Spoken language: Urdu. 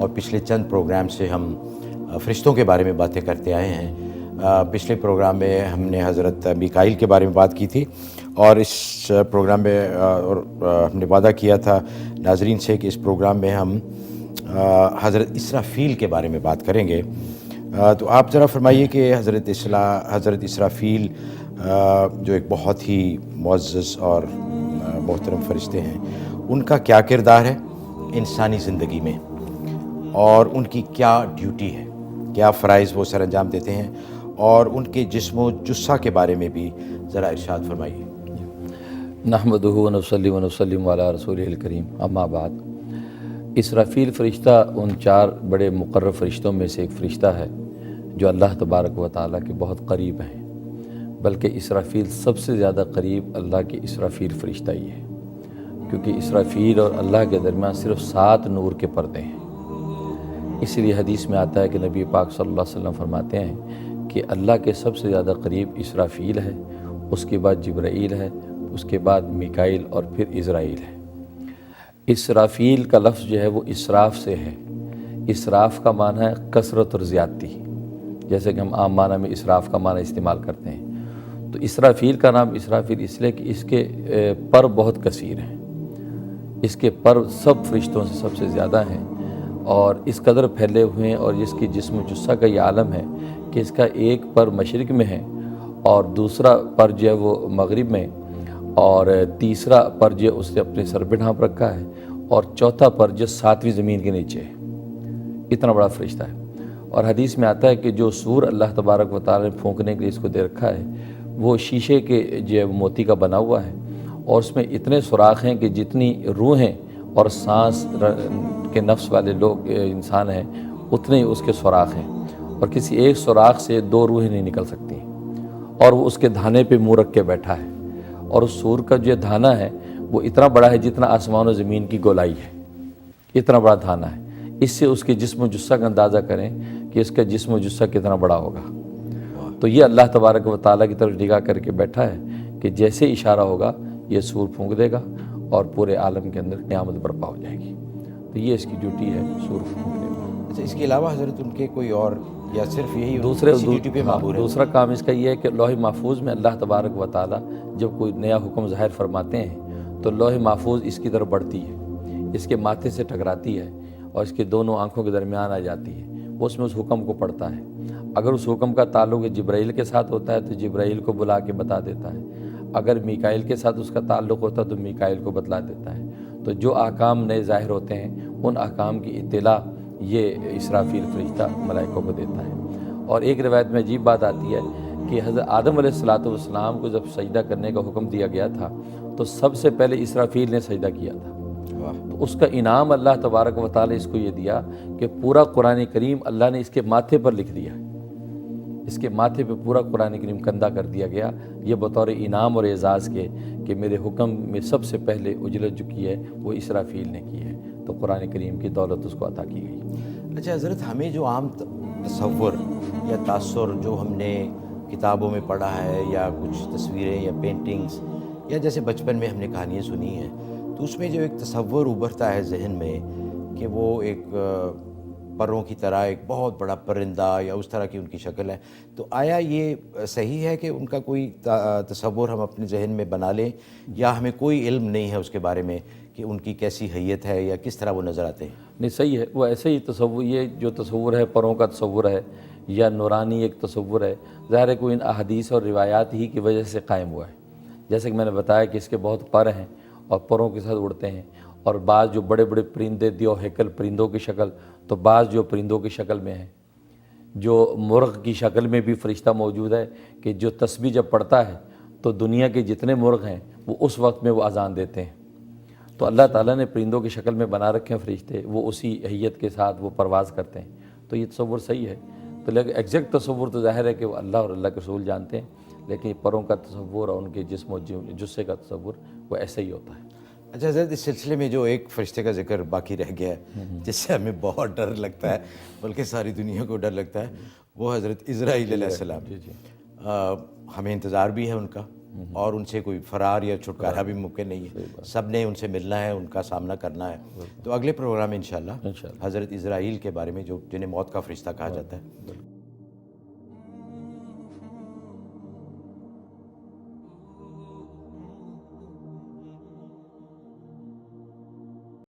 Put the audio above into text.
اور پچھلے چند پروگرام سے ہم فرشتوں کے بارے میں باتیں کرتے آئے ہیں۔ پچھلے پروگرام میں ہم نے حضرت میکائیل کے بارے میں بات کی تھی، اور اس پروگرام میں ہم نے وعدہ کیا تھا ناظرین سے کہ اس پروگرام میں ہم حضرت اسرافیل کے بارے میں بات کریں گے۔ تو آپ ذرا فرمائیے کہ حضرت اسرافیل جو ایک بہت ہی معزز اور محترم فرشتے ہیں، ان کا کیا کردار ہے انسانی زندگی میں، اور ان کی کیا ڈیوٹی ہے، کیا فرائض وہ سر انجام دیتے ہیں، اور ان کے جسم و جثہ کے بارے میں بھی ذرا ارشاد فرمائیے۔ نحمدہ و نصلی و نسلم علی رسولہ الکریم، اما بعد۔ اسرافیل فرشتہ ان 4 بڑے مقرب فرشتوں میں سے ایک فرشتہ ہے جو اللہ تبارک و تعالیٰ کے بہت قریب ہیں، بلکہ اسرافیل سب سے زیادہ قریب اللہ کے اسرافیل فرشتہ ہی ہے، کیونکہ اسرافیل اور اللہ کے درمیان صرف 7 نور کے پردے ہیں۔ اس لیے حدیث میں آتا ہے کہ نبی پاک صلی اللہ علیہ وسلم فرماتے ہیں کہ اللہ کے سب سے زیادہ قریب اسرافیل ہے، اس کے بعد جبرائیل ہے، اس کے بعد میکائیل، اور پھر عزرائیل ہے۔ اسرافیل کا لفظ جو ہے وہ اسراف سے ہے۔ اسراف کا معنی ہے کثرت اور زیادتی، جیسے کہ ہم عام معنی میں اسراف کا معنی استعمال کرتے ہیں۔ تو اسرافیل کا نام اسرافیل اس لیے کہ اس کے پر بہت کثیر ہیں، اس کے پر سب فرشتوں سے سب سے زیادہ ہیں، اور اس قدر پھیلے ہوئے ہیں، اور جس کی جسم و جثہ کا یہ عالم ہے کہ اس کا ایک پر مشرق میں ہے، اور دوسرا پر جو ہے وہ مغرب میں، اور تیسرا پر جو اس نے اپنے سر پہ ڈھانپ رکھا ہے، اور چوتھا پر جو 7ویں زمین کے نیچے ہے۔ اتنا بڑا فرشتہ ہے۔ اور حدیث میں آتا ہے کہ جو سور اللہ تبارک و تعالیٰ نے پھونکنے کے لیے اس کو دے رکھا ہے، وہ شیشے کے جو ہے موتی کا بنا ہوا ہے، اور اس میں اتنے سوراخ ہیں کہ جتنی روحیں اور سانس کے نفس والے لوگ انسان ہیں، اتنے ہی اس کے سوراخ ہیں، اور کسی ایک سوراخ سے 2 روحیں نہیں نکل سکتی، اور وہ اس کے دھانے پہ منہ رکھ کے بیٹھا ہے، اور اس سور کا جو دھانا ہے وہ اتنا بڑا ہے جتنا آسمان و زمین کی گولائی ہے، اتنا بڑا دھانا ہے۔ اس سے اس کے جسم و جثہ کا اندازہ کریں کہ اس کا جسم و جثہ کتنا بڑا ہوگا۔ تو یہ اللہ تبارک و تعالیٰ کی طرف نگاہ کر کے بیٹھا ہے کہ جیسے اشارہ ہوگا یہ سور پھونک دے گا، اور پورے عالم کے اندر قیامت برپا ہو جائے گی۔ تو یہ اس کی ڈیوٹی ہے، سور پھونکنے کا۔ اچھا، اس کے علاوہ حضرت ان کے کوئی اور، یا صرف یہی ڈیوٹی پہ ہاں، معمور ہے؟ دوسرا کام اس کا یہ ہے کہ لوح محفوظ میں اللہ تبارک و تعالیٰ جب کوئی نیا حکم ظاہر فرماتے ہیں تو لوح محفوظ اس کی طرف بڑھتی ہے، اس کے ماتھے سے ٹکراتی ہے، اور اس کے دونوں آنکھوں کے درمیان آ جاتی ہے۔ وہ اس میں اس حکم کو پڑھتا ہے۔ اگر اس حکم کا تعلق جبرائیل کے ساتھ ہوتا ہے تو جبرائیل کو بلا کے بتا دیتا ہے، اگر میکائیل کے ساتھ اس کا تعلق ہوتا ہے تو میکائیل کو بتلا دیتا ہے۔ تو جو احکام نئے ظاہر ہوتے ہیں ان احکام کی اطلاع یہ اسرافیل فرشتہ ملائکوں کو دیتا ہے۔ اور ایک روایت میں عجیب بات آتی ہے کہ حضرت آدم علیہ السلام کو جب سجدہ کرنے کا حکم دیا گیا تھا تو سب سے پہلے اسرافیل نے سجدہ کیا تھا۔ تو اس کا انعام اللہ تبارک و تعالی اس کو یہ دیا کہ پورا قرآن کریم اللہ نے اس کے ماتھے پر لکھ دیا، اس کے ماتھے پہ پورا قرآن کریم کندہ کر دیا گیا، یہ بطور انعام اور اعزاز کے کہ میرے حکم میں سب سے پہلے اجرت جو کی ہے وہ اسرافیل نے کی ہے، تو قرآن کریم کی دولت اس کو عطا کی گئی۔ اچھا حضرت، ہمیں جو عام تصور یا تاثر جو ہم نے کتابوں میں پڑھا ہے، یا کچھ تصویریں یا پینٹنگز، یا جیسے بچپن میں ہم نے کہانیاں سنی ہیں، تو اس میں جو ایک تصور ابھرتا ہے ذہن میں کہ وہ ایک پروں کی طرح ایک بہت بڑا پرندہ یا اس طرح کی ان کی شکل ہے، تو آیا یہ صحیح ہے کہ ان کا کوئی تصور ہم اپنے ذہن میں بنا لیں، یا ہمیں کوئی علم نہیں ہے اس کے بارے میں کہ ان کی کیسی حیت ہے یا کس طرح وہ نظر آتے ہیں؟ نہیں، صحیح ہے، وہ ایسے ہی تصور، یہ جو تصور ہے پروں کا تصور ہے یا نورانی ایک تصور ہے، ظاہر ہے کوئی ان احادیث اور روایات ہی کی وجہ سے قائم ہوا ہے۔ جیسے کہ میں نے بتایا کہ اس کے بہت پر ہیں اور پروں کے ساتھ اڑتے ہیں، اور بعض جو بڑے بڑے پرندے دیو ہیکل پرندوں کی شکل، تو بعض جو پرندوں کی شکل میں ہیں، جو مرغ کی شکل میں بھی فرشتہ موجود ہے کہ جو تسبیح جب پڑھتا ہے تو دنیا کے جتنے مرغ ہیں وہ اس وقت میں وہ اذان دیتے ہیں۔ تو اللہ تعالیٰ نے پرندوں کی شکل میں بنا رکھے ہیں فرشتے، وہ اسی حیت کے ساتھ وہ پرواز کرتے ہیں، تو یہ تصور صحیح ہے۔ تو لیکن ایگزیکٹ تصور تو ظاہر ہے کہ وہ اللہ اور اللہ کے رسول جانتے ہیں، لیکن پروں کا تصور اور ان کے جسم و جثے کا تصور وہ ایسا ہی ہوتا ہے۔ اچھا حضرت، اس سلسلے میں جو ایک فرشتے کا ذکر باقی رہ گیا ہے جس سے ہمیں بہت ڈر لگتا ہے، بلکہ ساری دنیا کو ڈر لگتا ہے، وہ حضرت عزرائیل علیہ السلام۔ ہمیں انتظار بھی ہے ان کا، اور ان سے کوئی فرار یا چھٹکارا بھی ممکن نہیں ہے، سب نے ان سے ملنا ہے، ان کا سامنا کرنا ہے۔ تو اگلے پروگرام میں انشاءاللہ حضرت اسرائیل کے بارے میں، جو جنہیں موت کا فرشتہ کہا جاتا ہے،